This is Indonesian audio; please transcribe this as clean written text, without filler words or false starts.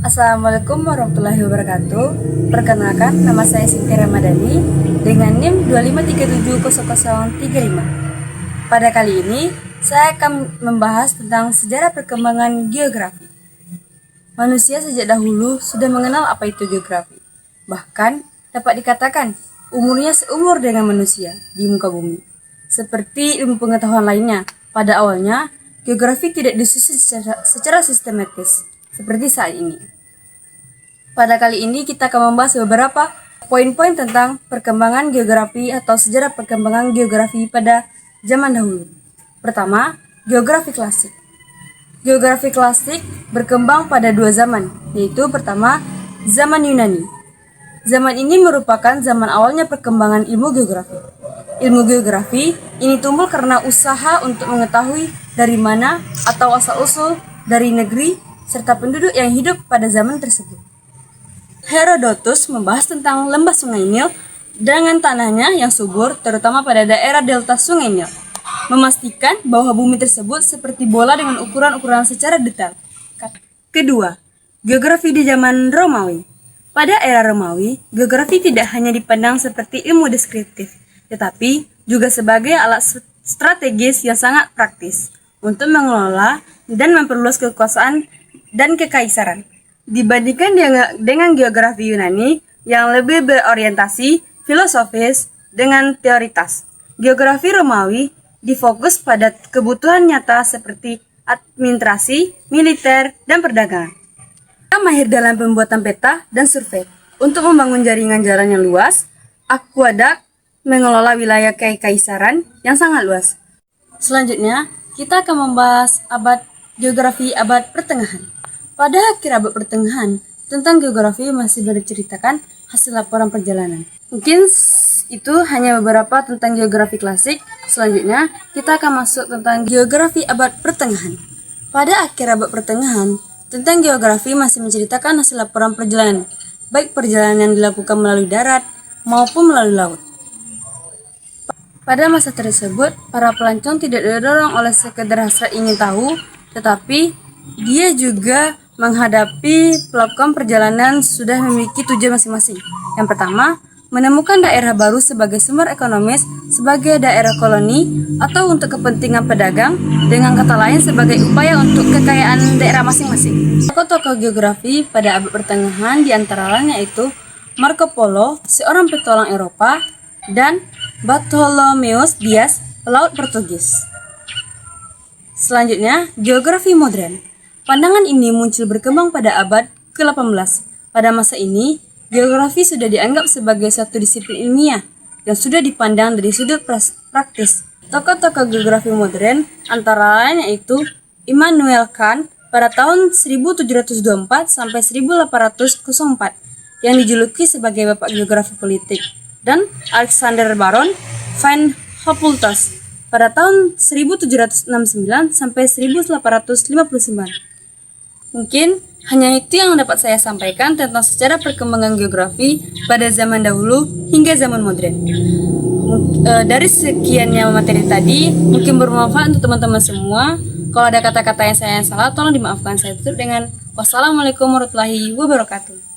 Assalamualaikum warahmatullahi wabarakatuh. Perkenalkan, nama saya Siti Ramadhani dengan NIM 2570035. Pada kali ini, saya akan membahas tentang sejarah perkembangan geografi. Manusia sejak dahulu sudah mengenal apa itu geografi. Bahkan, dapat dikatakan umurnya seumur dengan manusia di muka bumi. Seperti ilmu pengetahuan lainnya, pada awalnya, geografi tidak disusun secara sistematis, seperti saat ini. Pada kali ini kita akan membahas beberapa poin-poin tentang perkembangan geografi atau sejarah perkembangan geografi pada zaman dahulu. Pertama, geografi klasik. Geografi klasik berkembang pada dua zaman, yaitu pertama, zaman Yunani. Zaman ini merupakan zaman awalnya perkembangan ilmu geografi. Ilmu geografi ini tumbuh karena usaha untuk mengetahui dari mana atau asal-usul dari negeri serta penduduk yang hidup pada zaman tersebut. Herodotus membahas tentang lembah Sungai Nil dengan tanahnya yang subur, terutama pada daerah delta Sungai Nil, memastikan bahwa bumi tersebut seperti bola dengan ukuran-ukuran secara detail. Kedua, geografi di zaman Romawi. Pada era Romawi, geografi tidak hanya dipandang seperti ilmu deskriptif, tetapi juga sebagai alat strategis yang sangat praktis untuk mengelola dan memperluas kekuasaan dan kekaisaran. Dibandingkan dengan geografi Yunani yang lebih berorientasi filosofis dengan teoritas, geografi Romawi difokus pada kebutuhan nyata seperti administrasi, militer, dan perdagangan. Mereka mahir dalam pembuatan peta dan survei untuk membangun jaringan jalan yang luas, akuedak, mengelola wilayah kekaisaran yang sangat luas. Selanjutnya, kita akan membahas geografi abad pertengahan. Pada akhir abad pertengahan, tentang geografi masih diceritakan hasil laporan perjalanan. Mungkin itu hanya beberapa tentang geografi klasik. Selanjutnya, kita akan masuk tentang geografi abad pertengahan. Pada akhir abad pertengahan, tentang geografi masih menceritakan hasil laporan perjalanan, baik perjalanan yang dilakukan melalui darat maupun melalui laut. Pada masa tersebut, para pelancong tidak didorong oleh sekedar hasrat ingin tahu, tetapi dia juga menghadapi pelakukan perjalanan sudah memiliki tujuan masing-masing. Yang pertama, menemukan daerah baru sebagai sumber ekonomis, sebagai daerah koloni, atau untuk kepentingan pedagang, dengan kata lain sebagai upaya untuk kekayaan daerah masing-masing. Tokoh-tokoh geografi pada abad pertengahan diantaranya yaitu Marco Polo, seorang petualang Eropa, dan Bartholomeus Dias, pelaut Portugis. Selanjutnya, geografi modern. Pandangan ini muncul berkembang pada abad ke-18. Pada masa ini, geografi sudah dianggap sebagai suatu disiplin ilmiah yang sudah dipandang dari sudut praktis. Tokoh-tokoh geografi modern antara lain yaitu Immanuel Kant pada tahun 1724 sampai 1804 yang dijuluki sebagai bapak geografi politik, dan Alexander Baron van Hopultus pada tahun 1769 sampai 1859. Mungkin hanya itu yang dapat saya sampaikan tentang sejarah perkembangan geografi pada zaman dahulu hingga zaman modern. Dari sekiannya materi tadi, mungkin bermanfaat untuk teman-teman semua. Kalau ada kata-kata yang saya salah, tolong dimaafkan. Saya tutup dengan wassalamualaikum warahmatullahi wabarakatuh.